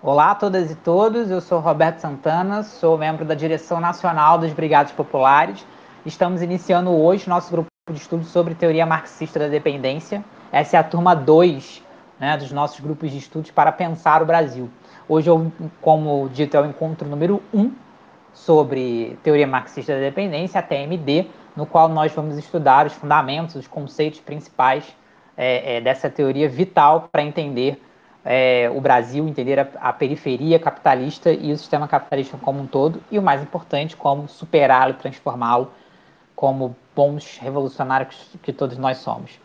Olá a todas e todos, eu sou Roberto Santana, sou membro da Direção Nacional das Brigadas Populares. Estamos iniciando hoje nosso grupo de estudos sobre teoria marxista da dependência. Essa é a turma 2, né, dos nossos grupos de estudos para pensar o Brasil. Hoje, como dito, é o encontro número 1 sobre teoria marxista da dependência, a TMD, no qual nós vamos estudar os fundamentos, os conceitos principais dessa teoria vital para entender o Brasil, entender a periferia capitalista e o sistema capitalista como um todo, e o mais importante, como superá-lo, transformá-lo como bons revolucionários que todos nós somos.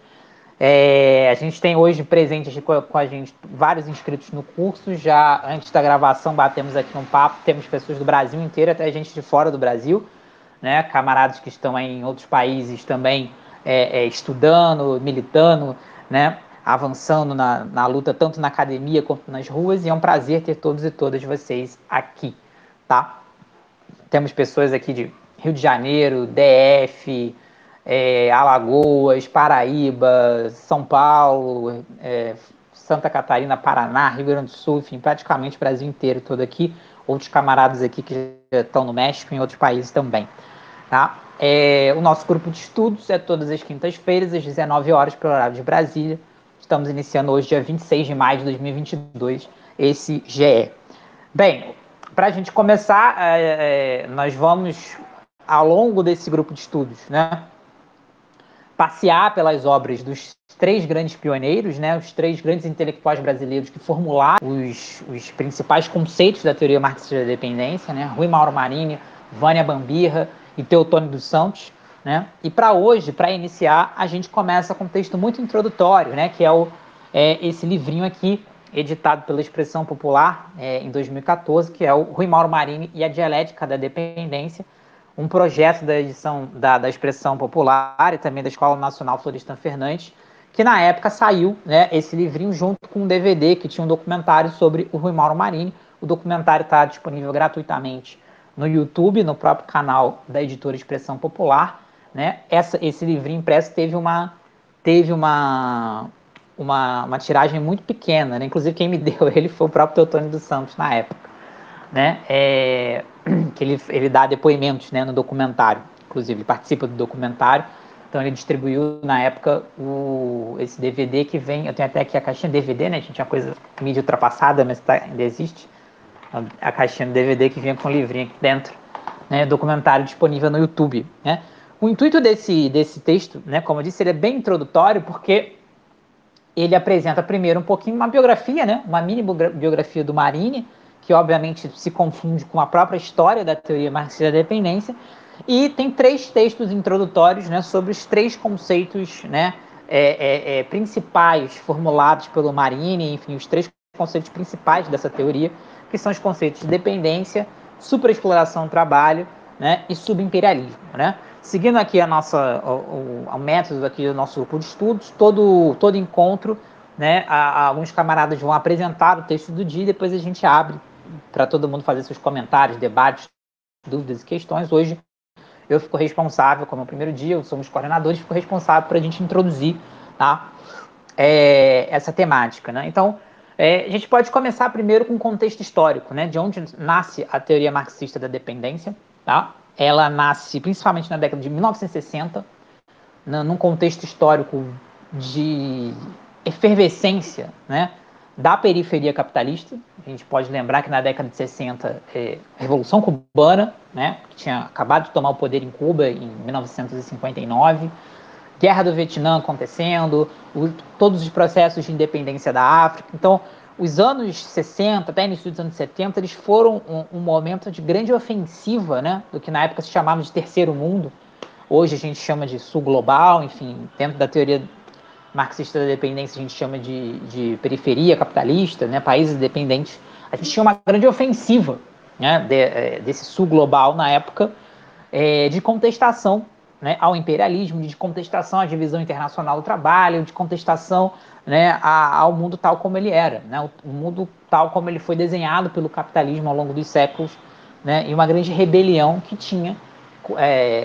A gente tem hoje presente com a gente vários inscritos no curso. Já antes da gravação batemos aqui um papo, temos pessoas do Brasil inteiro, até gente de fora do Brasil, né? Camaradas que estão em outros países também estudando, militando, né? Avançando na luta, tanto na academia quanto nas ruas, e é um prazer ter todos e todas vocês aqui, tá? Temos pessoas aqui de Rio de Janeiro, DF, Alagoas, Paraíba, São Paulo, Santa Catarina, Paraná, Rio Grande do Sul, enfim, praticamente o Brasil inteiro todo aqui. Outros camaradas aqui que já estão no México e em outros países também. Tá? O nosso grupo de estudos é todas as quintas-feiras, às 19 horas, pelo horário de Brasília. Estamos iniciando hoje, dia 26 de maio de 2022, esse GE. Bem, para a gente começar, nós vamos, ao longo desse grupo de estudos, né, passear pelas obras dos três grandes pioneiros, né, os três grandes intelectuais brasileiros que formularam os principais conceitos da teoria marxista da dependência, né, Rui Mauro Marini, Vânia Bambirra e Teotônio dos Santos. Né? E para hoje, para iniciar, a gente começa com um texto muito introdutório, né, que é esse livrinho aqui, editado pela Expressão Popular em 2014, que é o Rui Mauro Marini e a Dialética da Dependência, um projeto da edição da Expressão Popular e também da Escola Nacional Florestan Fernandes, que na época saiu, né, esse livrinho junto com um DVD que tinha um documentário sobre o Rui Mauro Marini. O documentário está disponível gratuitamente no YouTube, no próprio canal da editora Expressão Popular. Né? Esse livrinho impresso teve uma tiragem muito pequena, né? Inclusive quem me deu ele foi o próprio Teotônio dos Santos na época, né? Que ele dá depoimentos, né, no documentário, inclusive ele participa do documentário, então ele distribuiu na época esse DVD que vem, eu tenho até aqui a caixinha DVD, né, gente, é uma coisa mídia ultrapassada, mas ainda existe, a caixinha do DVD que vinha com o livrinho aqui dentro, né, documentário disponível no YouTube, né. O intuito desse texto, né, como eu disse, ele é bem introdutório, porque ele apresenta primeiro um pouquinho uma biografia, né, uma mini biografia do Marini, que obviamente se confunde com a própria história da teoria marxista da dependência, e tem três textos introdutórios, né, sobre os três conceitos, né, principais formulados pelo Marini, enfim, os três conceitos principais dessa teoria, que são os conceitos de dependência, superexploração do trabalho, né, e subimperialismo, né? Seguindo aqui o método aqui do nosso grupo de estudos, todo encontro, né, alguns camaradas vão apresentar o texto do dia e depois a gente abre para todo mundo fazer seus comentários, debates, dúvidas e questões. Hoje eu fico responsável, como é o primeiro dia, eu sou um dos coordenadores, fico responsável para a gente introduzir, tá, essa temática. Né? Então, a gente pode começar primeiro com um contexto histórico, né, de onde nasce a teoria marxista da dependência. Tá? Ela nasce principalmente na década de 1960, num contexto histórico de efervescência, né, da periferia capitalista. A gente pode lembrar que na década de 60, a Revolução Cubana, né, que tinha acabado de tomar o poder em Cuba em 1959, Guerra do Vietnã acontecendo, todos os processos de independência da África. Então, os anos 60, até início dos anos 70, eles foram um momento de grande ofensiva, né, do que na época se chamava de terceiro mundo. Hoje a gente chama de sul global, enfim, dentro da teoria marxista da dependência a gente chama de periferia capitalista, né, países dependentes. A gente tinha uma grande ofensiva, né, desse sul global na época, de contestação, né, ao imperialismo, de contestação à divisão internacional do trabalho, de contestação, né, ao mundo tal como ele era, né, o mundo tal como ele foi desenhado pelo capitalismo ao longo dos séculos, né, e uma grande rebelião que tinha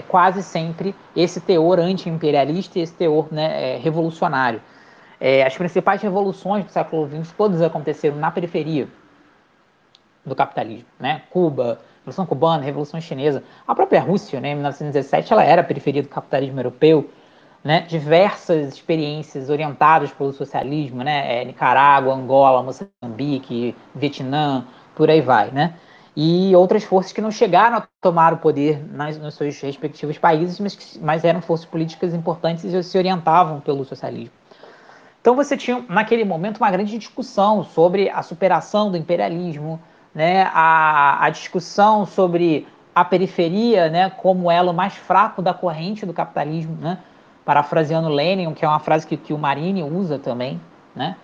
quase sempre esse teor anti-imperialista e esse teor, né, revolucionário. As principais revoluções do século XX todas aconteceram na periferia, do capitalismo, né? Cuba, Revolução Cubana, Revolução Chinesa, a própria Rússia, né, em 1917, ela era a periferia do capitalismo europeu, né? Diversas experiências orientadas pelo socialismo, né? Nicarágua, Angola, Moçambique, Vietnã, por aí vai, né? E outras forças que não chegaram a tomar o poder nos seus respectivos países, mas eram forças políticas importantes e se orientavam pelo socialismo. Então você tinha, naquele momento, uma grande discussão sobre a superação do imperialismo, né, a discussão sobre a periferia, né, como elo mais fraco da corrente do capitalismo, né, parafraseando Lenin, que é uma frase que o Marini usa também, né,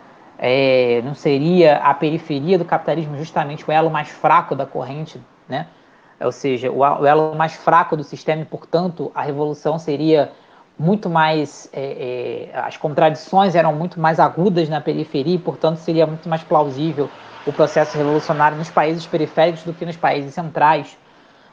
não seria a periferia do capitalismo justamente o elo mais fraco da corrente, né, ou seja, o elo mais fraco do sistema e, portanto, a revolução seria muito mais, as contradições eram muito mais agudas na periferia e, portanto, seria muito mais plausível o processo revolucionário nos países periféricos do que nos países centrais,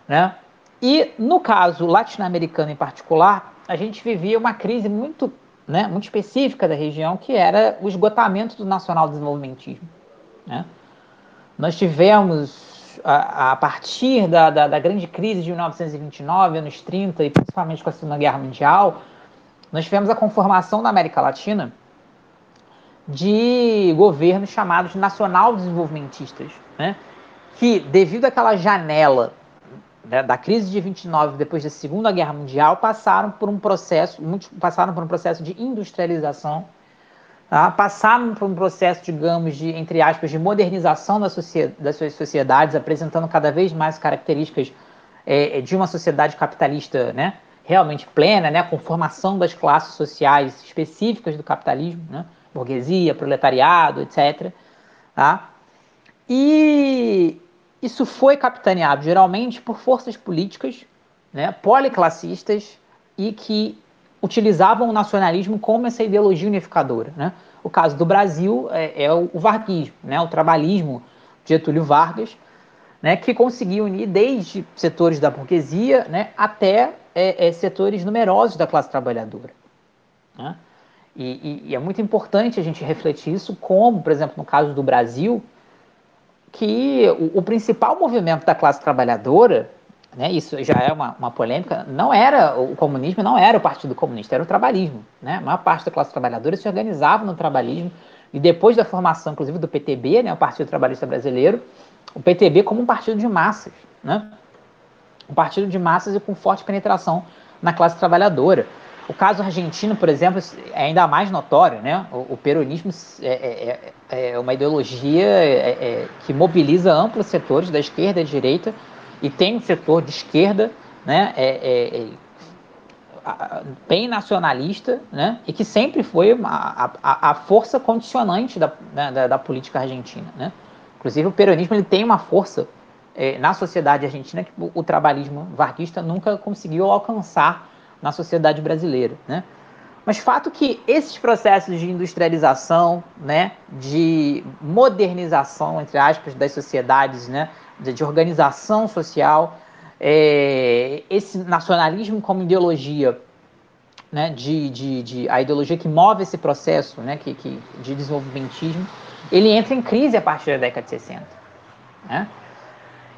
né? E, no caso latino-americano em particular, a gente vivia uma crise muito, né, muito específica da região, que era o esgotamento do nacional-desenvolvimentismo, né? Nós tivemos, a partir da grande crise de 1929, anos 30, e principalmente com a Segunda Guerra Mundial, nós tivemos a conformação na América Latina de governos chamados nacional-desenvolvimentistas, né? Que, devido àquela janela, né, da crise de 29, depois da Segunda Guerra Mundial, passaram por um processo de industrialização, tá? Passaram por um processo, digamos, de, entre aspas, de modernização das suas sociedades, apresentando cada vez mais características de uma sociedade capitalista, né, realmente plena, né, com formação das classes sociais específicas do capitalismo, né, burguesia, proletariado, etc. Tá? E isso foi capitaneado geralmente por forças políticas, né, policlassistas e que utilizavam o nacionalismo como essa ideologia unificadora, né? O caso do Brasil é o varguismo, né, o trabalhismo de Getúlio Vargas, né, que conseguia unir desde setores da burguesia, né, até setores numerosos da classe trabalhadora, né? E é muito importante a gente refletir isso, como, por exemplo, no caso do Brasil, que o principal movimento da classe trabalhadora, né, isso já é uma polêmica, não era o comunismo, não era o Partido Comunista, era o trabalhismo, né? A maior parte da classe trabalhadora se organizava no trabalhismo, e depois da formação, inclusive, do PTB, né, o Partido Trabalhista Brasileiro, o PTB como um partido de massas, né? Um partido de massas e com forte penetração na classe trabalhadora. O caso argentino, por exemplo, é ainda mais notório, né? O peronismo é uma ideologia que mobiliza amplos setores da esquerda e da direita, e tem um setor de esquerda, né, bem nacionalista, né, e que sempre foi a força condicionante da política argentina, né? Inclusive o peronismo ele tem uma força na sociedade argentina que o trabalhismo varguista nunca conseguiu alcançar na sociedade brasileira, né? Mas fato que esses processos de industrialização, né, de modernização, entre aspas, das sociedades, né, de organização social, esse nacionalismo como ideologia, né, a ideologia que move esse processo, né, de desenvolvimentismo, ele entra em crise a partir da década de 60, né?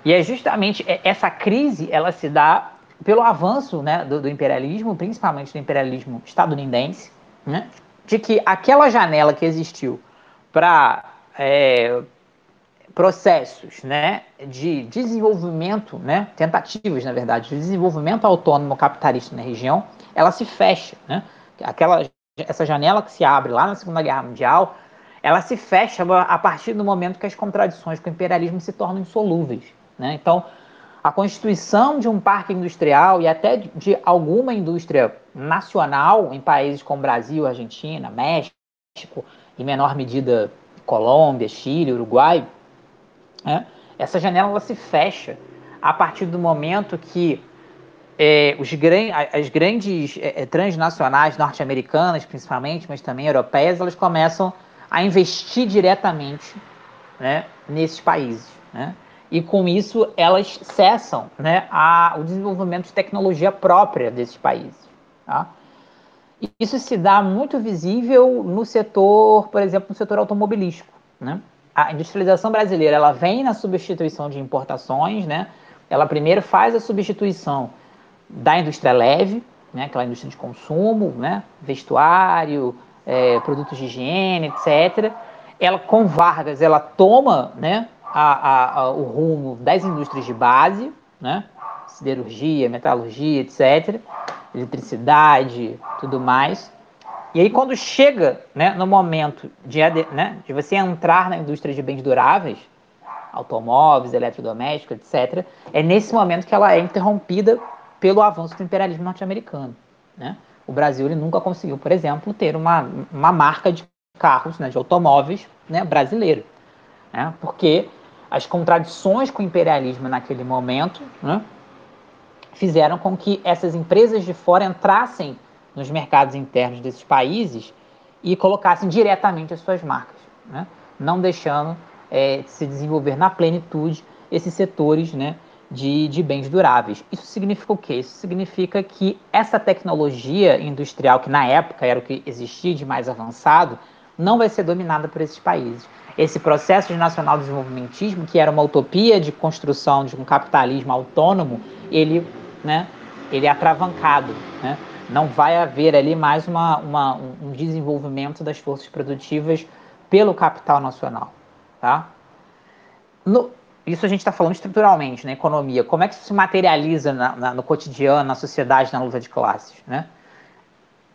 E é justamente essa crise, ela se dá pelo avanço, né, do imperialismo, principalmente do imperialismo estadunidense, né, de que aquela janela que existiu para processos, né, de desenvolvimento, né, tentativas, na verdade, de desenvolvimento autônomo capitalista na região, ela se fecha, né? Essa janela que se abre lá na Segunda Guerra Mundial, ela se fecha a partir do momento que as contradições com o imperialismo se tornam insolúveis, né? Então, a constituição de um parque industrial e até de alguma indústria nacional em países como Brasil, Argentina, México, em menor medida Colômbia, Chile, Uruguai, né? Essa janela ela se fecha a partir do momento que as grandes transnacionais norte-americanas, principalmente, mas também europeias, elas começam a investir diretamente, né, nesses países, né? E com isso elas cessam, né, o desenvolvimento de tecnologia própria desses países, tá? E isso se dá muito visível no setor, por exemplo, no setor automobilístico, né? a industrialização brasileira ela vem na substituição de importações, né? Ela primeiro faz a substituição da indústria leve, né? Aquela indústria de consumo, né? Vestuário, produtos de higiene, etc. Ela, com Vargas, ela toma, né? O rumo das indústrias de base, né? Siderurgia, metalurgia, etc. Eletricidade, tudo mais. E aí, quando chega, né, no momento de você entrar na indústria de bens duráveis, automóveis, eletrodomésticos, etc., é nesse momento que ela é interrompida pelo avanço do imperialismo norte-americano. Né? O Brasil ele nunca conseguiu, por exemplo, ter uma marca de carros, né, de automóveis, né, brasileiro. Né? Porque as contradições com o imperialismo naquele momento, né, fizeram com que essas empresas de fora entrassem nos mercados internos desses países e colocassem diretamente as suas marcas, né? Não deixando se desenvolver na plenitude esses setores, né, de bens duráveis. Isso significa o quê? Isso significa que essa tecnologia industrial, que na época era o que existia de mais avançado, não vai ser dominada por esses países. Esse processo de nacional desenvolvimentismo, que era uma utopia de construção de um capitalismo autônomo, ele, né, ele é atravancado, né? Não vai haver ali mais um desenvolvimento das forças produtivas pelo capital nacional. Tá? Isso a gente está falando estruturalmente, na economia. Como é que isso se materializa no cotidiano, na sociedade, na luta de classes? Né?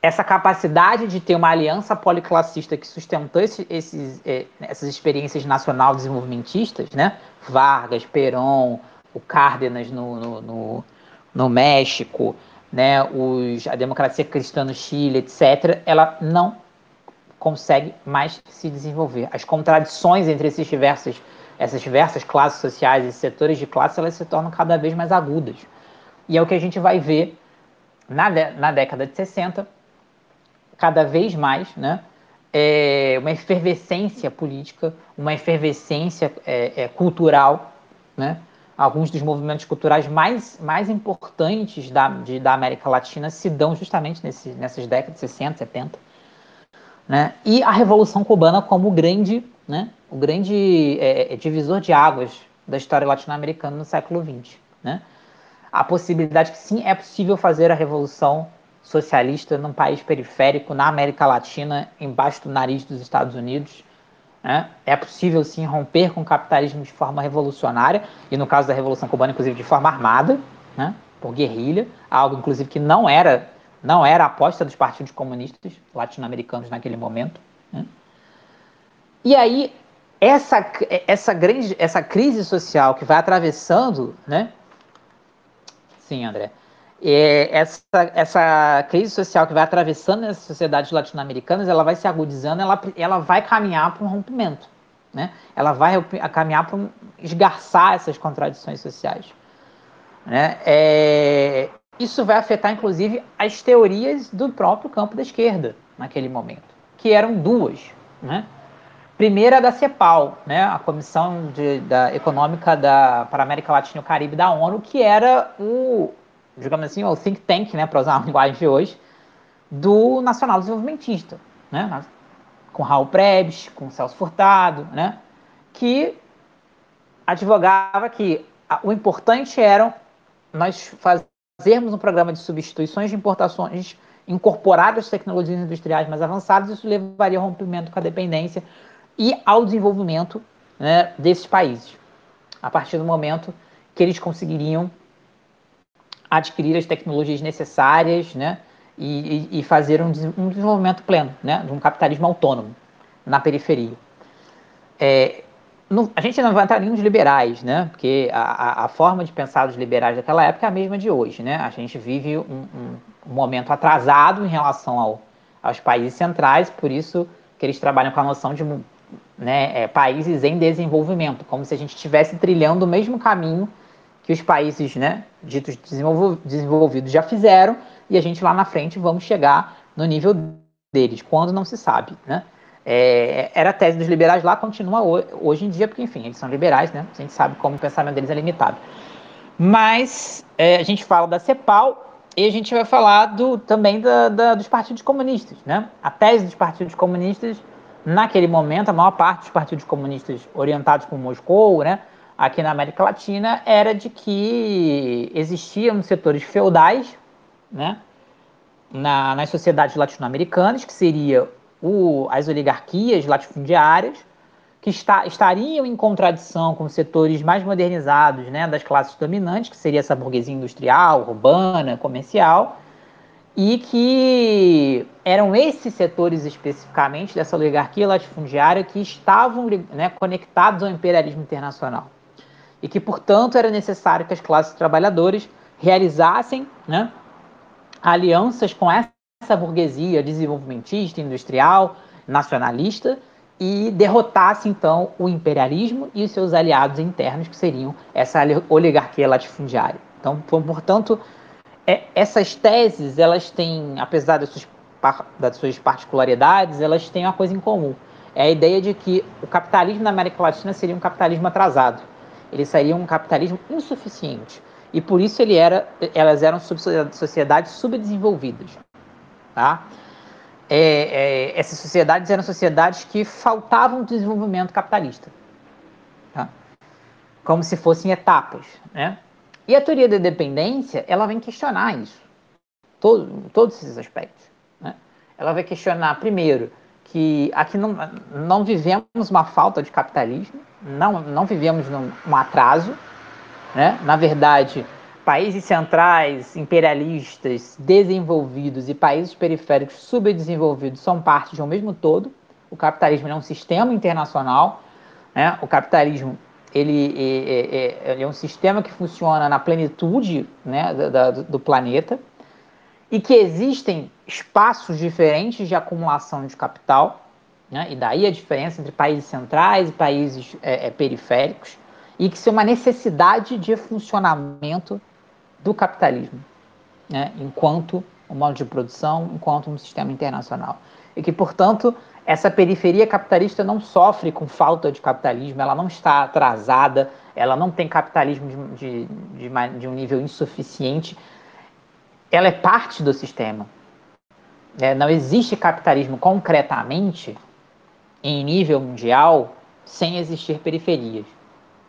Essa capacidade de ter uma aliança policlassista que sustentou essas experiências nacional desenvolvimentistas, né? Vargas, Perón, o Cárdenas no México, né? A democracia cristã no Chile, etc., ela não consegue mais se desenvolver. As contradições entre essas diversas classes sociais e setores de classe, elas se tornam cada vez mais agudas. E é o que a gente vai ver na década de 60, cada vez mais, né? Uma efervescência política, uma efervescência cultural, né? Alguns dos movimentos culturais mais importantes da América Latina se dão justamente nessas décadas de 60, 70. Né? E a Revolução Cubana como o grande divisor de águas da história latino-americana no século XX. Né? A possibilidade que sim, é possível fazer a revolução socialista num país periférico, na América Latina, embaixo do nariz dos Estados Unidos. Né? É possível sim romper com o capitalismo de forma revolucionária, e no caso da Revolução Cubana, inclusive de forma armada, né? Por guerrilha, algo inclusive que não era a aposta dos partidos comunistas latino-americanos naquele momento. Né? E aí, essa crise social que vai atravessando, né? Sim, André. Essa crise social que vai atravessando as sociedades latino-americanas, ela vai se agudizando, ela vai caminhar para um rompimento. Né? Ela vai caminhar para esgarçar essas contradições sociais. Né? Isso vai afetar, inclusive, as teorias do próprio campo da esquerda naquele momento, que eram duas. Né? Primeira da CEPAL, né? A Comissão Econômica para a América Latina e o Caribe da ONU, que era digamos assim, o think tank, né, para usar a linguagem de hoje, do nacional desenvolvimentista, né? Com Raul Prebisch, com Celso Furtado, né? Que advogava que o importante era nós fazermos um programa de substituições de importações incorporadas às tecnologias industriais mais avançadas, isso levaria ao rompimento com a dependência e ao desenvolvimento, né, desses países, a partir do momento que eles conseguiriam adquirir as tecnologias necessárias, né, e fazer um desenvolvimento pleno, né, de um capitalismo autônomo na periferia. A gente não vai entrar nem nos liberais, né? Porque a forma de pensar dos liberais daquela época é a mesma de hoje, né? A gente vive um momento atrasado em relação aos países centrais, por isso que eles trabalham com a noção de, né, países em desenvolvimento, como se a gente estivesse trilhando o mesmo caminho que os países, né, ditos desenvolvidos já fizeram, e a gente lá na frente vamos chegar no nível deles, quando não se sabe, né? Era a tese dos liberais lá, continua hoje em dia, porque, enfim, eles são liberais, né? A gente sabe como o pensamento deles é limitado. Mas a gente fala da CEPAL e a gente vai falar também dos partidos comunistas, né? A tese dos partidos comunistas naquele momento, a maior parte dos partidos comunistas orientados por Moscou, né, aqui na América Latina, era de que existiam setores feudais, né, nas sociedades latino-americanas, que seria as oligarquias latifundiárias, que estariam em contradição com os setores mais modernizados, né, das classes dominantes, que seria essa burguesia industrial, urbana, comercial, e que eram esses setores especificamente dessa oligarquia latifundiária que estavam, né, conectados ao imperialismo internacional. E que, portanto, era necessário que as classes trabalhadoras realizassem, né, alianças com essa burguesia desenvolvimentista, industrial, nacionalista, e derrotasse, então, o imperialismo e os seus aliados internos, que seriam essa oligarquia latifundiária. Então, portanto, essas teses, elas têm, apesar das suas particularidades, elas têm uma coisa em comum. É a ideia de que o capitalismo na América Latina seria um capitalismo atrasado. Ele seria um capitalismo insuficiente. E por isso elas eram sociedades subdesenvolvidas. Tá? Essas sociedades eram sociedades que faltavam desenvolvimento capitalista. Tá? Como se fossem etapas. Né? E a teoria da dependência, ela vem questionar isso. Todos esses aspectos. Né? Ela vai questionar, primeiro, que aqui não vivemos uma falta de capitalismo, não vivemos um atraso. Né? Na verdade, países centrais, imperialistas, desenvolvidos e países periféricos subdesenvolvidos são parte de um mesmo todo. O capitalismo é um sistema internacional. Né? O capitalismo ele é um sistema que funciona na plenitude, né, do planeta, e que existem espaços diferentes de acumulação de capital, né? E daí a diferença entre países centrais e países periféricos, e que isso é uma necessidade de funcionamento do capitalismo, né? Enquanto um modo de produção, enquanto um sistema internacional. E que, portanto, essa periferia capitalista não sofre com falta de capitalismo, ela não está atrasada, ela não tem capitalismo de um nível insuficiente, ela é parte do sistema. Não existe capitalismo concretamente em nível mundial sem existir periferias.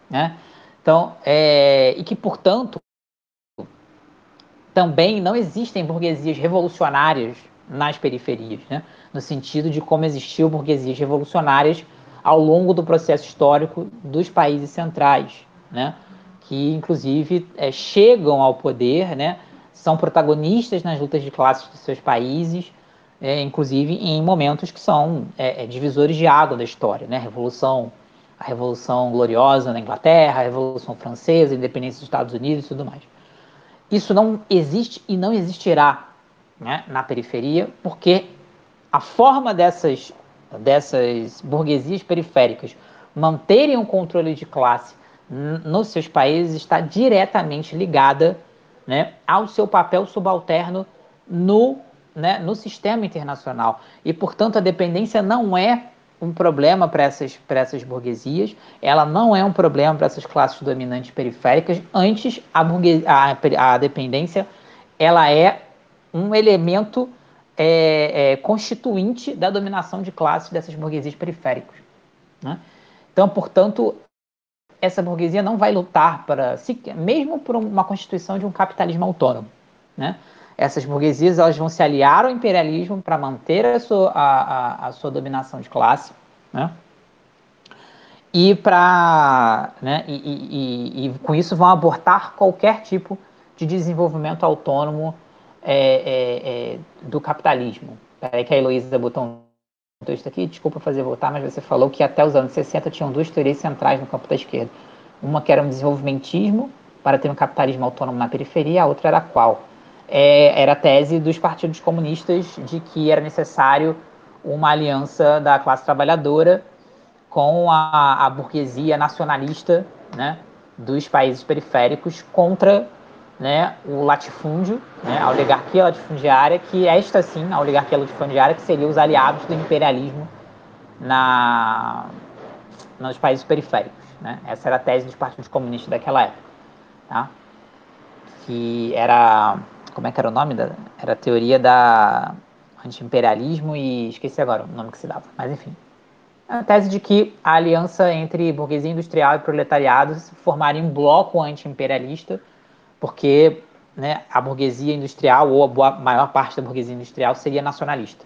Né? Então, e que, portanto, também não existem burguesias revolucionárias nas periferias, né? No sentido de como existiu burguesias revolucionárias ao longo do processo histórico dos países centrais, né? Que, inclusive, chegam ao poder, né? São protagonistas nas lutas de classes dos seus países, inclusive em momentos que são divisores de água da história, né? A Revolução Gloriosa na Inglaterra, a Revolução Francesa, a independência dos Estados Unidos e tudo mais. Isso não existe e não existirá, né, na periferia, porque a forma dessas burguesias periféricas manterem o controle de classe nos seus países está diretamente ligada, né, ao seu papel subalterno no sistema internacional. E, portanto, a dependência não é um problema para essas burguesias, ela não é um problema para essas classes dominantes periféricas. Antes, a dependência ela é um elemento constituinte da dominação de classes dessas burguesias periféricas. Né? Então, portanto, essa burguesia não vai lutar mesmo por uma constituição de um capitalismo autônomo. Né? Essas burguesias elas vão se aliar ao imperialismo para manter a sua dominação de classe, né? E com isso vão abortar qualquer tipo de desenvolvimento autônomo do capitalismo. Peraí que a Heloísa botou um texto aqui, desculpa fazer voltar, mas você falou que até os anos 60 tinham duas teorias centrais no campo da esquerda. Uma que era um desenvolvimentismo para ter um capitalismo autônomo na periferia, a outra era qual? Era a tese dos partidos comunistas de que era necessário uma aliança da classe trabalhadora com a burguesia nacionalista, né, dos países periféricos contra, né, o latifúndio, né, a oligarquia latifundiária, que esta sim, a oligarquia latifundiária, que seria os aliados do imperialismo nos países periféricos. Né? Essa era a tese dos partidos comunistas daquela época. Tá? Que era... Como é que era o nome? Era a teoria da anti-imperialismo e... Esqueci agora o nome que se dava. Mas, enfim. A tese de que a aliança entre burguesia industrial e proletariado formaria um bloco anti-imperialista, porque, né, a burguesia industrial, ou a maior parte da burguesia industrial, seria nacionalista.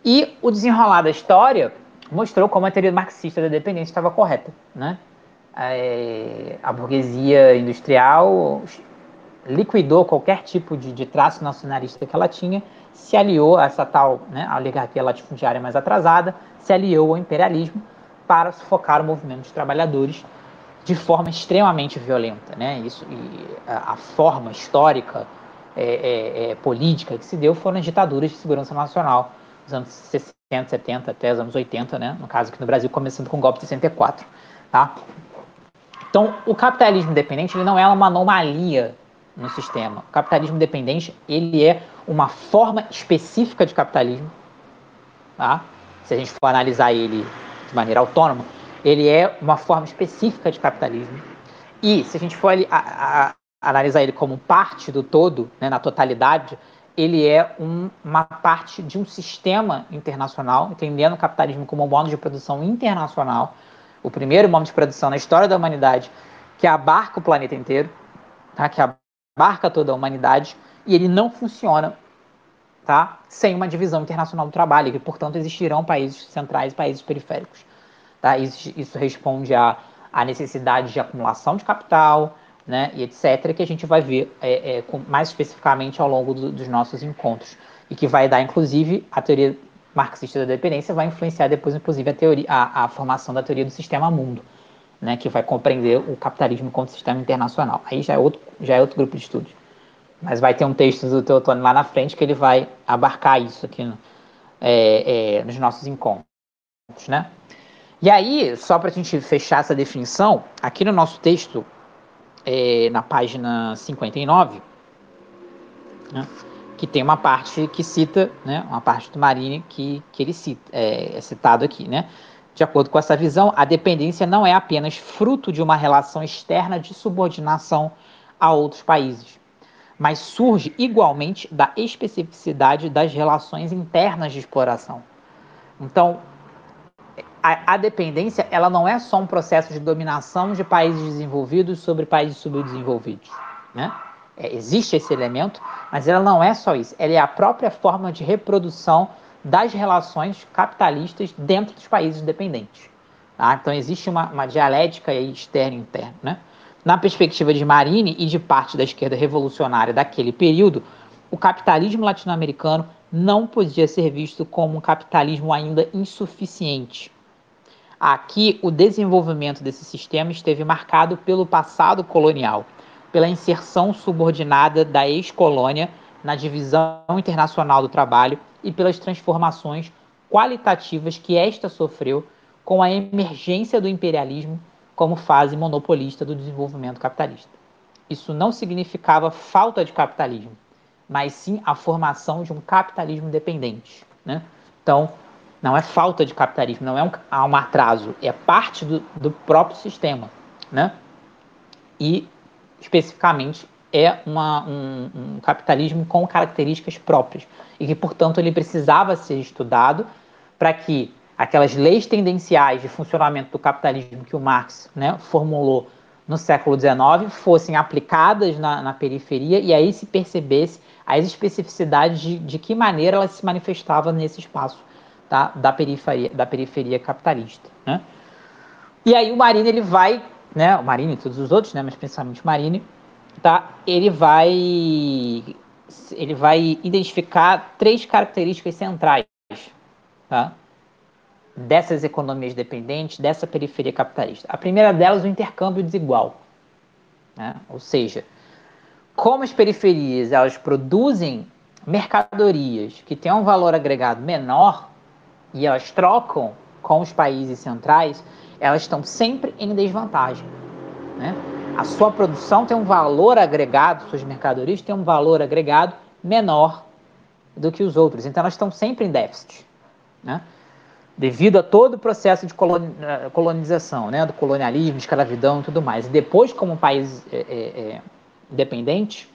E o desenrolar da história mostrou como a teoria marxista da dependência estava correta, né? A burguesia industrial liquidou qualquer tipo de traço nacionalista que ela tinha, se aliou a essa tal, né, a oligarquia latifundiária mais atrasada, se aliou ao imperialismo para sufocar o movimento dos trabalhadores de forma extremamente violenta, né? Isso, e a forma histórica, política que se deu foram as ditaduras de segurança nacional, dos anos 60, 70 até os anos 80, né? No caso aqui no Brasil, começando com o golpe de 64, tá? Então, o capitalismo dependente, ele não é uma anomalia no sistema. O capitalismo dependente, ele é uma forma específica de capitalismo, tá? Se a gente for analisar ele de maneira autônoma, ele é uma forma específica de capitalismo. E se a gente for analisar ele como parte do todo, né, na totalidade, ele é uma parte de um sistema internacional, entendendo o capitalismo como um modo de produção internacional, o primeiro modo de produção na história da humanidade, que abarca o planeta inteiro, tá? Que abarca toda a humanidade, e ele não funciona, tá? Sem uma divisão internacional do trabalho, e que, portanto, existirão países centrais e países periféricos. Tá? Isso responde à necessidade de acumulação de capital, né, e etc., que a gente vai ver mais especificamente ao longo dos nossos encontros, e que vai dar, inclusive, a teoria marxista da dependência vai influenciar depois, inclusive, a formação da teoria do sistema mundo, né, que vai compreender o capitalismo como sistema internacional. Aí já é outro grupo de estudos. Mas vai ter um texto do Teotônio lá na frente que ele vai abarcar isso aqui nos nossos encontros, né? E aí, só para a gente fechar essa definição, aqui no nosso texto, na página 59, né, que tem uma parte que cita, né, uma parte do Marini que ele cita, é citado aqui, né? De acordo com essa visão, a dependência não é apenas fruto de uma relação externa de subordinação a outros países, mas surge igualmente da especificidade das relações internas de exploração. Então, a dependência, ela não é só um processo de dominação de países desenvolvidos sobre países subdesenvolvidos, né? Existe esse elemento, mas ela não é só isso. Ela é a própria forma de reprodução das relações capitalistas dentro dos países dependentes. Tá? Então, existe uma dialética aí externa e interna, né? Na perspectiva de Marini e de parte da esquerda revolucionária daquele período, o capitalismo latino-americano não podia ser visto como um capitalismo ainda insuficiente. Aqui, o desenvolvimento desse sistema esteve marcado pelo passado colonial, pela inserção subordinada da ex-colônia na divisão internacional do trabalho e pelas transformações qualitativas que esta sofreu com a emergência do imperialismo como fase monopolista do desenvolvimento capitalista. Isso não significava falta de capitalismo, mas sim a formação de um capitalismo dependente, né? Então, não é falta de capitalismo, não é um atraso, é parte do próprio sistema, né? E, especificamente, é um capitalismo com características próprias e que, portanto, ele precisava ser estudado para que aquelas leis tendenciais de funcionamento do capitalismo que o Marx, né, formulou no século XIX fossem aplicadas na periferia e aí se percebesse as especificidades de que maneira ela se manifestava nesse espaço, tá, da periferia capitalista, né? E aí o Marini, ele vai, né, o Marini e todos os outros, né, mas principalmente o Marini, tá, ele vai identificar três características centrais, tá, dessas economias dependentes, dessa periferia capitalista. A primeira delas, o intercâmbio desigual, né? Ou seja, como as periferias elas produzem mercadorias que têm um valor agregado menor e elas trocam com os países centrais, elas estão sempre em desvantagem, né? A sua produção tem um valor agregado, suas mercadorias têm um valor agregado menor do que os outros, então elas estão sempre em déficit, né? Devido a todo o processo de colonização, né? Do colonialismo, escravidão e tudo mais. E depois, como um país independente,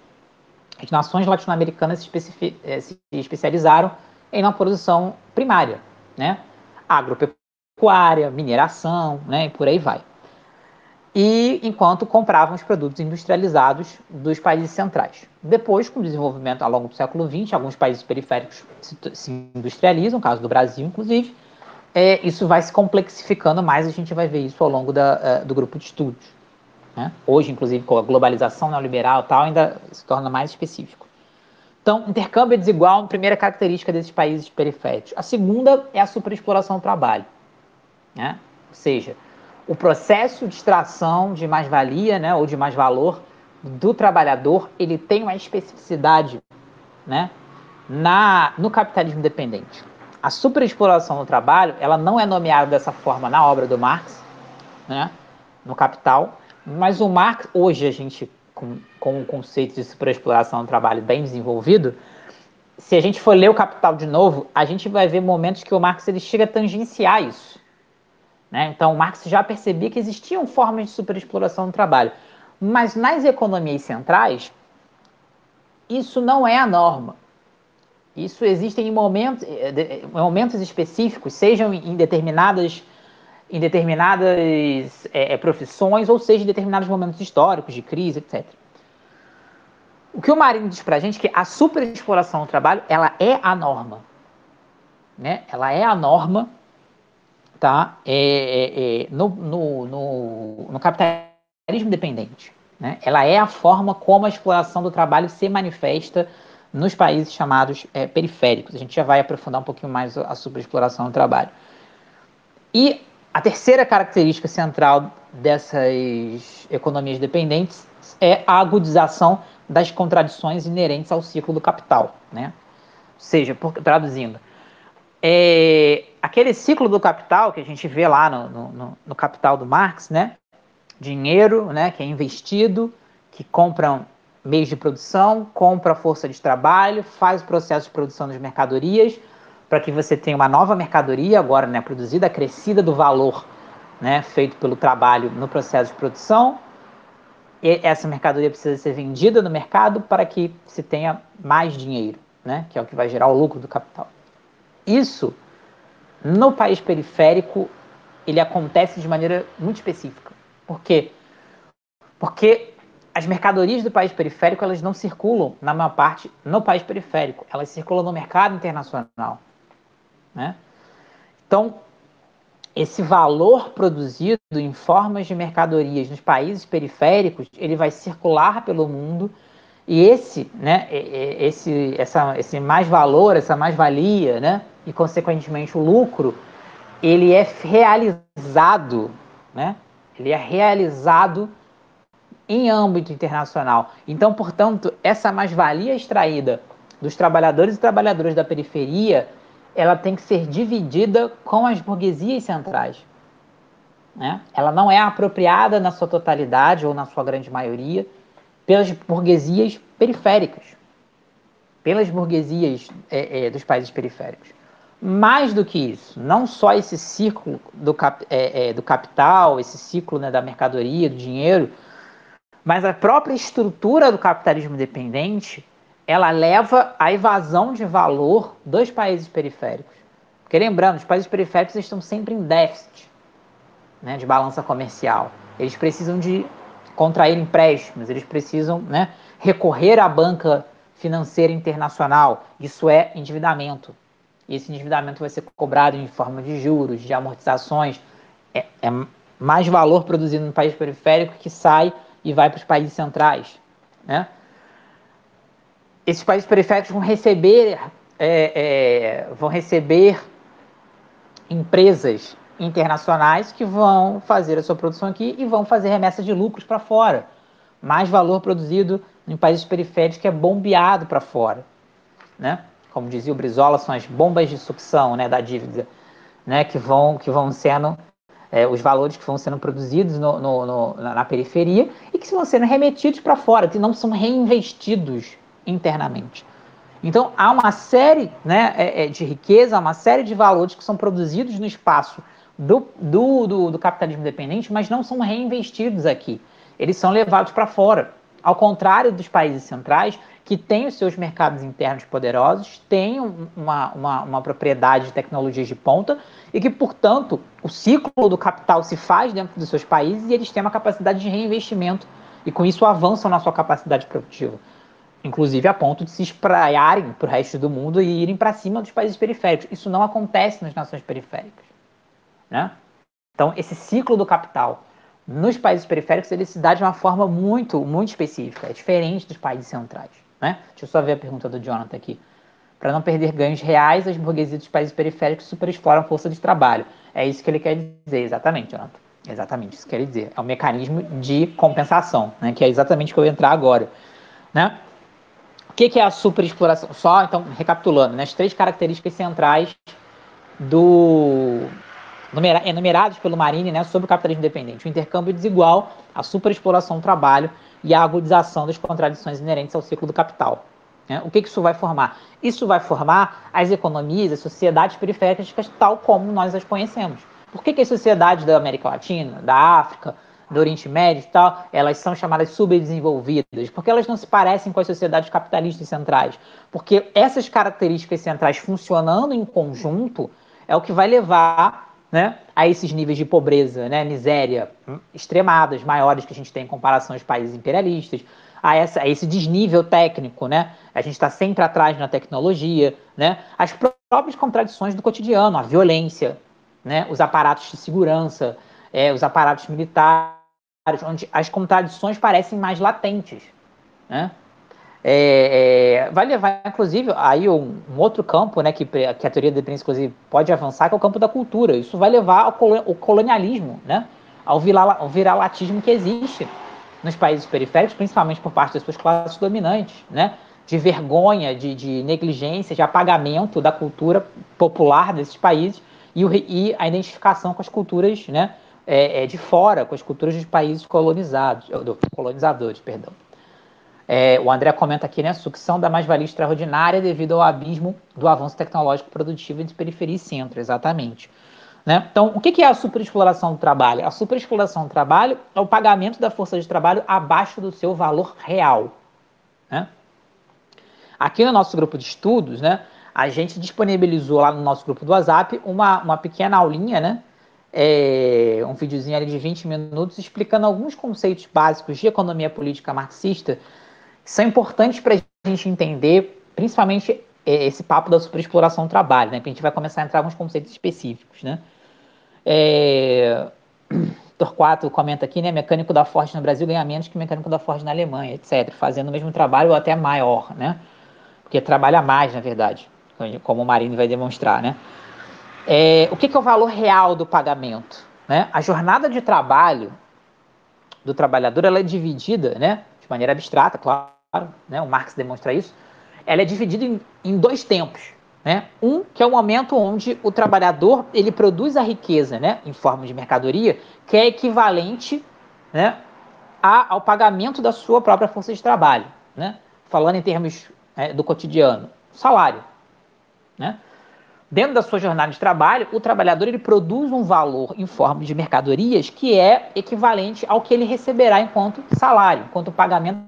as nações latino-americanas se especializaram em uma produção primária, né? Agropecuária, agropecuária, mineração, né, e por aí vai. E enquanto compravam os produtos industrializados dos países centrais. Depois, com o desenvolvimento ao longo do século XX, alguns países periféricos se industrializam, no caso do Brasil, inclusive, isso vai se complexificando mais, a gente vai ver isso ao longo do grupo de estudos. Né? Hoje, inclusive, com a globalização neoliberal e tal, ainda se torna mais específico. Então, intercâmbio é desigual, primeira característica desses países periféricos. A segunda é a superexploração do trabalho. Né? Ou seja, o processo de extração de mais-valia, né, ou de mais-valor do trabalhador, ele tem uma especificidade, né, no capitalismo dependente. A superexploração do trabalho, ela não é nomeada dessa forma na obra do Marx, né, no Capital, mas o Marx, hoje a gente, com o conceito de superexploração do trabalho bem desenvolvido, se a gente for ler o Capital de novo, a gente vai ver momentos que o Marx ele chega a tangenciar isso. Né? Então, o Marx já percebia que existiam formas de superexploração do trabalho. Mas nas economias centrais, isso não é a norma. Isso existe em momentos específicos, sejam em determinadas profissões, ou seja, em determinados momentos históricos, de crise, etc. O que o Marinho diz pra gente é que a superexploração do trabalho, ela é a norma. Né? Ela é a norma, tá? No capitalismo dependente. Né? Ela é a forma como a exploração do trabalho se manifesta nos países chamados periféricos. A gente já vai aprofundar um pouquinho mais a superexploração do trabalho. E a terceira característica central dessas economias dependentes é a agudização das contradições inerentes ao ciclo do capital. Né? Ou seja, traduzindo, aquele ciclo do capital que a gente vê lá no Capital do Marx, né? Dinheiro, né, que é investido, que compra meios de produção, compra força de trabalho, faz o processo de produção das mercadorias, para que você tenha uma nova mercadoria agora, né, produzida, acrescida do valor, né, feito pelo trabalho no processo de produção. E essa mercadoria precisa ser vendida no mercado para que se tenha mais dinheiro, né, que é o que vai gerar o lucro do capital. Isso, no país periférico, ele acontece de maneira muito específica. Por quê? Porque as mercadorias do país periférico, elas não circulam, na maior parte, no país periférico. Elas circulam no mercado internacional. Né? Então, esse valor produzido em formas de mercadorias nos países periféricos, ele vai circular pelo mundo e esse mais valor, essa mais-valia, né? E, consequentemente, o lucro, ele é realizado, né? Ele é realizado em âmbito internacional. Então, portanto, essa mais-valia extraída dos trabalhadores e trabalhadoras da periferia, ela tem que ser dividida com as burguesias centrais. Né? Ela não é apropriada na sua totalidade ou na sua grande maioria pelas burguesias periféricas, pelas burguesias dos países periféricos. Mais do que isso, não só esse ciclo do capital, esse ciclo, né, da mercadoria, do dinheiro, mas a própria estrutura do capitalismo dependente, ela leva à evasão de valor dos países periféricos. Porque lembrando, os países periféricos estão sempre em déficit, né, de balança comercial. Eles precisam de contrair empréstimos, eles precisam, né, recorrer à banca financeira internacional. Isso é endividamento. E esse endividamento vai ser cobrado em forma de juros, de amortizações. É mais valor produzido no país periférico que sai e vai para os países centrais. Né? Esses países periféricos vão receber empresas internacionais que vão fazer a sua produção aqui e vão fazer remessa de lucros para fora. Mais valor produzido em países periféricos que é bombeado para fora. Né? Como dizia o Brizola, são as bombas de sucção, né, da dívida, né, que vão sendo os valores que vão sendo produzidos na periferia e que vão sendo remetidos para fora, que não são reinvestidos internamente. Então, há uma série, né, de riqueza, uma série de valores que são produzidos no espaço do capitalismo dependente, mas não são reinvestidos aqui. Eles são levados para fora. Ao contrário dos países centrais, que tem os seus mercados internos poderosos, tem uma propriedade de tecnologias de ponta e que, portanto, o ciclo do capital se faz dentro dos seus países e eles têm uma capacidade de reinvestimento e, com isso, avançam na sua capacidade produtiva. Inclusive a ponto de se espraiarem para o resto do mundo e irem para cima dos países periféricos. Isso não acontece nas nações periféricas, né? Então, esse ciclo do capital nos países periféricos ele se dá de uma forma muito específica, é diferente dos países centrais, né? Deixa eu só ver a pergunta do Jonathan aqui. Para não perder ganhos reais, as burguesias dos países periféricos superexploram a força de trabalho. É isso que ele quer dizer, exatamente, Jonathan. Exatamente isso que ele quer dizer. É um mecanismo de compensação, né? Que é exatamente o que eu vou entrar agora, né? O que é a superexploração? Só, então, recapitulando, né? As 3 características centrais enumerados pelo Marini, né, sobre o capitalismo dependente: o intercâmbio desigual, a superexploração do trabalho e a agudização das contradições inerentes ao ciclo do capital. Né? O que isso vai formar? Isso vai formar as economias, as sociedades periféricas, tal como nós as conhecemos. Por que as sociedades da América Latina, da África, do Oriente Médio e tal, elas são chamadas subdesenvolvidas? Porque elas não se parecem com as sociedades capitalistas centrais. Porque essas características centrais funcionando em conjunto é o que vai levar, né, a esses níveis de pobreza, né, miséria extremadas, maiores que a gente tem em comparação aos países imperialistas, a esse desnível técnico, né? A gente está sempre atrás na tecnologia, né? As próprias contradições do cotidiano, a violência, né? Os aparatos de segurança, os aparatos militares, onde as contradições parecem mais latentes, né? Vai levar, inclusive, aí um outro campo, né, que a teoria da dependência, inclusive, pode avançar, que é o campo da cultura. Isso vai levar ao colonialismo, né, ao viralatismo que existe nos países periféricos, principalmente por parte das suas classes dominantes, né, de vergonha, de negligência, de apagamento da cultura popular desses países e a identificação com as culturas, né, de fora, com as culturas dos países colonizadores, perdão. O André comenta aqui, né, sucção da mais-valia extraordinária devido ao abismo do avanço tecnológico produtivo entre periferia e centro, exatamente. Né? Então, o que é a superexploração do trabalho? A superexploração do trabalho é o pagamento da força de trabalho abaixo do seu valor real. Né? Aqui no nosso grupo de estudos, né, a gente disponibilizou lá no nosso grupo do WhatsApp uma pequena aulinha, né, um videozinho ali de 20 minutos explicando alguns conceitos básicos de economia política marxista que são importantes para a gente entender, principalmente esse papo da superexploração do trabalho, né? Que a gente vai começar a entrar em alguns conceitos específicos, né? Torquato comenta aqui, né? Mecânico da Ford no Brasil ganha menos que mecânico da Ford na Alemanha, etc. Fazendo o mesmo trabalho ou até maior, né? Porque trabalha mais, na verdade, como o Marini vai demonstrar, né? O que é o valor real do pagamento? Né? A jornada de trabalho do trabalhador ela é dividida, né? De maneira abstrata, claro, né? O Marx demonstra isso. Ela é dividida em 2 tempos, né? Um que é o momento onde o trabalhador ele produz a riqueza, né? Em forma de mercadoria, que é equivalente, né? Ao pagamento da sua própria força de trabalho, né? Falando em termos do cotidiano, salário, né? Dentro da sua jornada de trabalho, o trabalhador ele produz um valor em forma de mercadorias que é equivalente ao que ele receberá enquanto salário, enquanto pagamento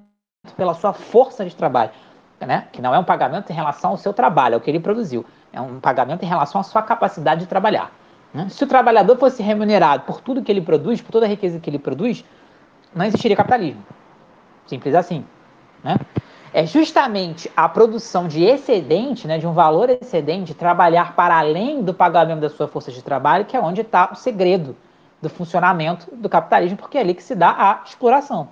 pela sua força de trabalho, né? Que não é um pagamento em relação ao seu trabalho, ao que ele produziu, é um pagamento em relação à sua capacidade de trabalhar. Né? Se o trabalhador fosse remunerado por tudo que ele produz, por toda a riqueza que ele produz, não existiria capitalismo. Simples assim. Né? É justamente a produção de excedente, né, de um valor excedente, trabalhar para além do pagamento da sua força de trabalho, que é onde está o segredo do funcionamento do capitalismo, porque é ali que se dá a exploração.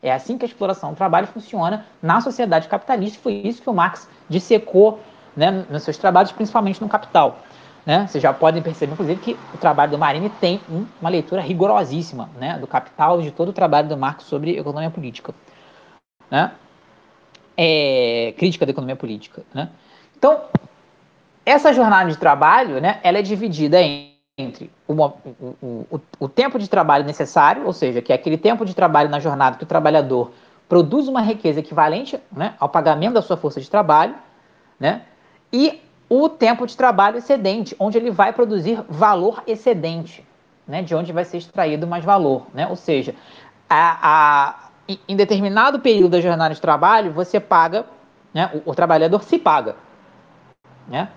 É assim que a exploração do trabalho funciona na sociedade capitalista, foi isso que o Marx dissecou, né, nos seus trabalhos, principalmente no Capital. Né? Vocês já podem perceber, inclusive, que o trabalho do Marini tem uma leitura rigorosíssima, né, do Capital e de todo o trabalho do Marx sobre economia política. Né? Crítica da economia política. Né? Então, essa jornada de trabalho, né, ela é dividida entre o tempo de trabalho necessário, ou seja, que é aquele tempo de trabalho na jornada que o trabalhador produz uma riqueza equivalente, né, ao pagamento da sua força de trabalho, né, e o tempo de trabalho excedente, onde ele vai produzir valor excedente, né, de onde vai ser extraído mais valor. Né, ou seja, em determinado período da jornada de trabalho, você paga, né, o trabalhador se paga, né?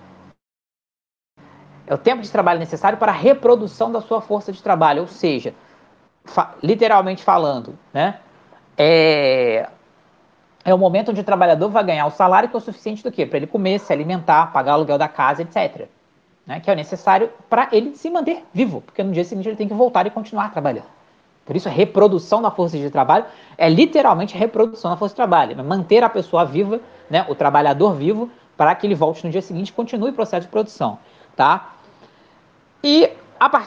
É o tempo de trabalho necessário para a reprodução da sua força de trabalho, ou seja, literalmente falando, né, é o momento onde o trabalhador vai ganhar o salário que é o suficiente do quê? Para ele comer, se alimentar, pagar o aluguel da casa, etc. Né, que é o necessário para ele se manter vivo, porque no dia seguinte ele tem que voltar e continuar trabalhando. Por isso, a reprodução da força de trabalho é literalmente a reprodução da força de trabalho, é manter a pessoa viva, né, o trabalhador vivo, para que ele volte no dia seguinte e continue o processo de produção. Tá? E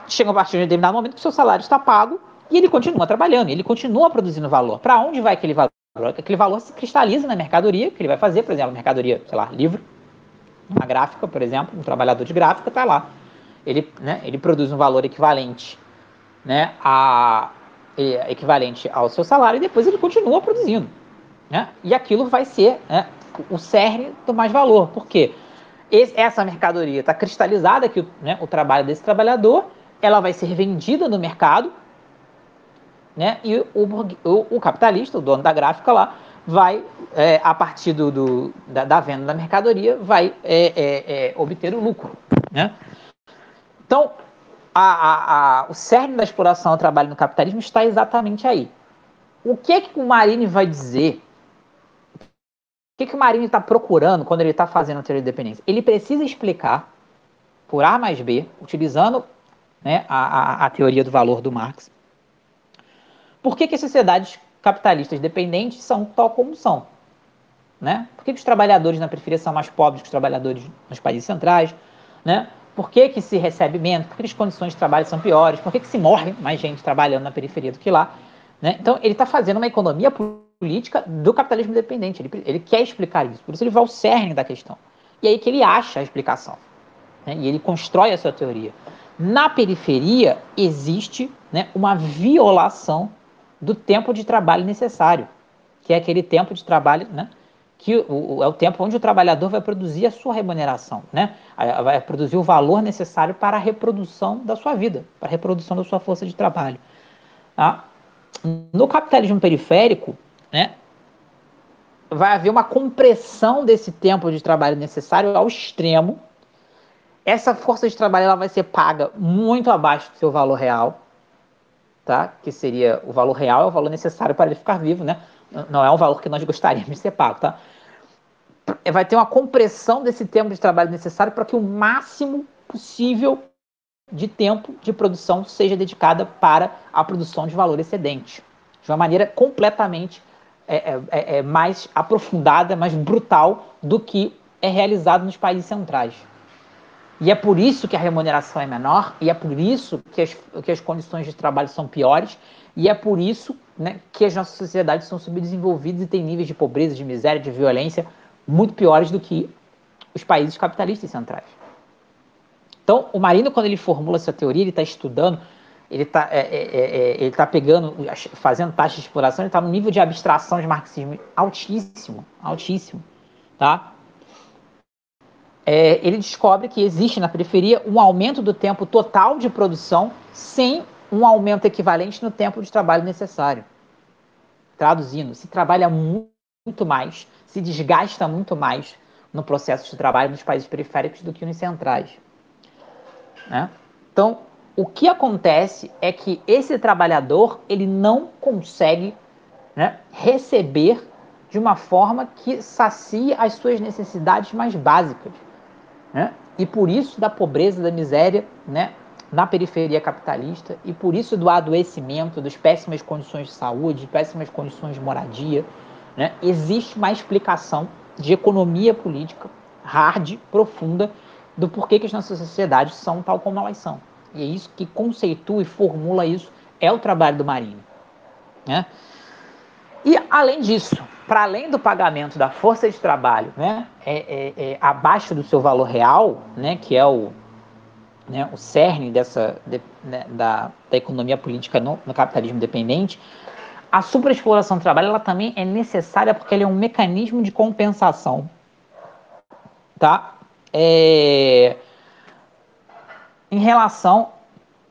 chega a partir de um determinado momento que o seu salário está pago e ele continua trabalhando, ele continua produzindo valor. Para onde vai aquele valor? Aquele valor se cristaliza na mercadoria que ele vai fazer, por exemplo, mercadoria, sei lá, livro, uma gráfica, por exemplo, um trabalhador de gráfica está lá. Ele produz um valor equivalente, né, equivalente ao seu salário e depois ele continua produzindo. Né? E aquilo vai ser, né, o cerne do mais valor. Por quê? Essa mercadoria está cristalizada, que né, o trabalho desse trabalhador, ela vai ser vendida no mercado, né, e o capitalista, o dono da gráfica lá, vai, a partir da venda da mercadoria, vai obter o lucro. Né? Então, o cerne da exploração ao trabalho no capitalismo está exatamente aí. O que o Marini vai dizer? O que o Marini está procurando quando ele está fazendo a teoria de dependência? Ele precisa explicar, por A mais B, utilizando, né, a teoria do valor do Marx, por que as sociedades capitalistas dependentes são tal como são. Né? Por que os trabalhadores na periferia são mais pobres que os trabalhadores nos países centrais? Né? Por que se recebe menos? Por que as condições de trabalho são piores? Por que se morre mais gente trabalhando na periferia do que lá? Né? Então, ele está fazendo uma economia política do capitalismo dependente. Ele quer explicar isso. Por isso, ele vai ao cerne da questão. E aí que ele acha a explicação. Né? E ele constrói a sua teoria. Na periferia, existe, né, uma violação do tempo de trabalho necessário, que é aquele tempo de trabalho, né, que é o tempo onde o trabalhador vai produzir a sua remuneração, né? Vai produzir o valor necessário para a reprodução da sua vida, para a reprodução da sua força de trabalho. Tá? No capitalismo periférico, né, vai haver uma compressão desse tempo de trabalho necessário ao extremo. Essa força de trabalho ela vai ser paga muito abaixo do seu valor real, tá? Que seria o valor real, é o valor necessário para ele ficar vivo, né? Não é um valor que nós gostaríamos de ser pago, tá? Vai ter uma compressão desse tempo de trabalho necessário para que o máximo possível de tempo de produção seja dedicada para a produção de valor excedente, de uma maneira completamente mais aprofundada, mais brutal do que é realizado nos países centrais. E é por isso que a remuneração é menor, e é por isso que as condições de trabalho são piores, e é por isso, né, que as nossas sociedades são subdesenvolvidas e têm níveis de pobreza, de miséria, de violência muito piores do que os países capitalistas centrais. Então, o Marino, quando ele formula essa teoria, ele está estudando, ele está pegando, fazendo taxa de exploração, ele está num nível de abstração de marxismo altíssimo, altíssimo, tá? Ele descobre que existe na periferia um aumento do tempo total de produção sem um aumento equivalente no tempo de trabalho necessário. Traduzindo, se trabalha muito mais, se desgasta muito mais no processo de trabalho nos países periféricos do que nos centrais. Né? Então, o que acontece é que esse trabalhador ele não consegue, né, receber de uma forma que sacie as suas necessidades mais básicas. Né? E por isso da pobreza, da miséria, né, na periferia capitalista, e por isso do adoecimento, das péssimas condições de saúde, péssimas condições de moradia. Né? Existe uma explicação de economia política hard, profunda, do porquê que as nossas sociedades são tal como elas são. E é isso que conceitua e formula isso, é o trabalho do Marini. Né? E, além disso, para além do pagamento da força de trabalho, né, abaixo do seu valor real, né, que é o cerne da economia política no capitalismo dependente, a superexploração do trabalho ela também é necessária porque ela é um mecanismo de compensação. Tá? Em relação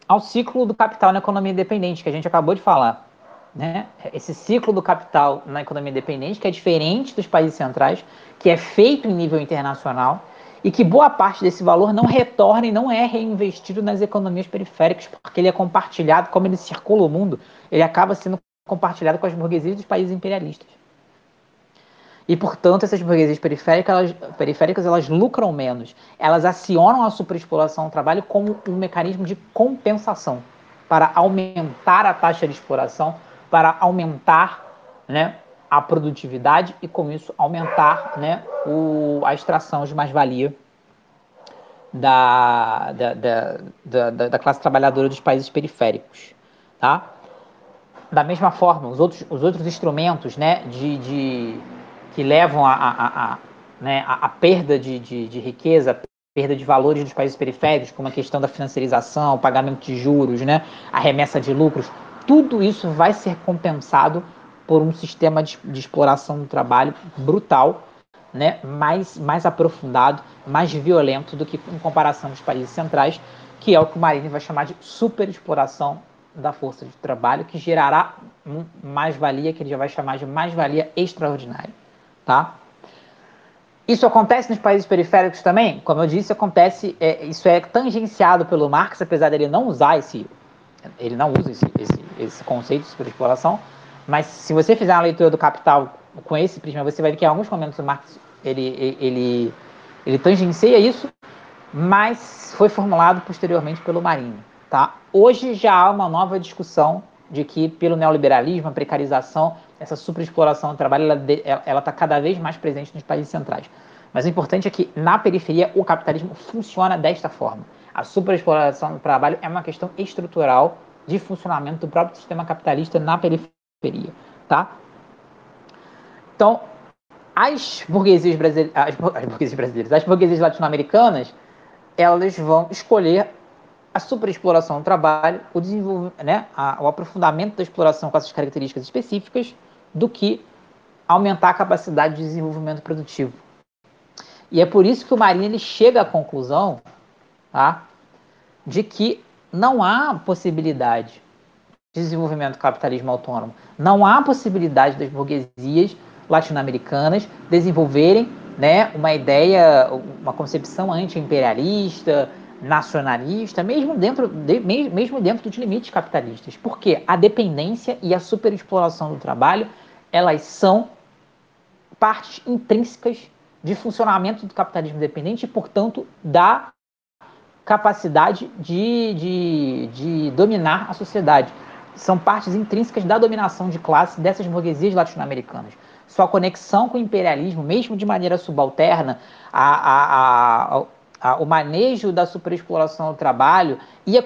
ao ciclo do capital na economia dependente, que a gente acabou de falar. né, esse ciclo do capital na economia independente, que é diferente dos países centrais, que é feito em nível internacional, e que boa parte desse valor não retorna e não é reinvestido nas economias periféricas, porque ele é compartilhado, como ele circula o mundo, ele acaba sendo compartilhado com as burguesias dos países imperialistas. E, portanto, essas burguesias periféricas elas lucram menos. Elas acionam a superexploração do trabalho como um mecanismo de compensação, para aumentar a taxa de exploração, para aumentar, né, a produtividade e, com isso, aumentar, né, a extração de mais-valia da classe trabalhadora dos países periféricos. Tá? Da mesma forma, os outros instrumentos, né, que levam né, a perda de riqueza, a perda de valores dos países periféricos, como a questão da financiarização, o pagamento de juros, né, a remessa de lucros, tudo isso vai ser compensado por um sistema de exploração do trabalho brutal, né, mais aprofundado, mais violento do que em comparação dos países centrais, que é o que o Marini vai chamar de superexploração da força de trabalho, que gerará mais-valia, que ele já vai chamar de mais-valia extraordinária. Tá? Isso acontece nos países periféricos também? Como eu disse, acontece, isso é tangenciado pelo Marx, apesar dele não usar ele não usa esse conceito de superexploração, mas se você fizer uma leitura do Capital com esse prisma, você vai ver que em alguns momentos o Marx ele tangencia isso, mas foi formulado posteriormente pelo Marini. Tá? Hoje já há uma nova discussão de que, pelo neoliberalismo, a precarização, essa superexploração do trabalho, ela está cada vez mais presente nos países centrais. Mas o importante é que, na periferia, o capitalismo funciona desta forma. A superexploração do trabalho é uma questão estrutural de funcionamento do próprio sistema capitalista na periferia. Tá? Então, as burguesias brasileiras, as burguesias latino-americanas, elas vão escolher a superexploração do trabalho, o desenvolvimento, né, o aprofundamento da exploração com essas características específicas, do que aumentar a capacidade de desenvolvimento produtivo. E é por isso que o Marini ele chega à conclusão, tá, de que não há possibilidade de desenvolvimento do capitalismo autônomo. Não há possibilidade das burguesias latino-americanas desenvolverem, né, uma ideia, uma concepção anti-imperialista, nacionalista, mesmo dentro dos limites capitalistas. Porque a dependência e a superexploração do trabalho, elas são partes intrínsecas de funcionamento do capitalismo dependente e, portanto, da capacidade de dominar a sociedade. São partes intrínsecas da dominação de classe dessas burguesias latino-americanas. Sua conexão com o imperialismo, mesmo de maneira subalterna, o manejo da superexploração do trabalho e a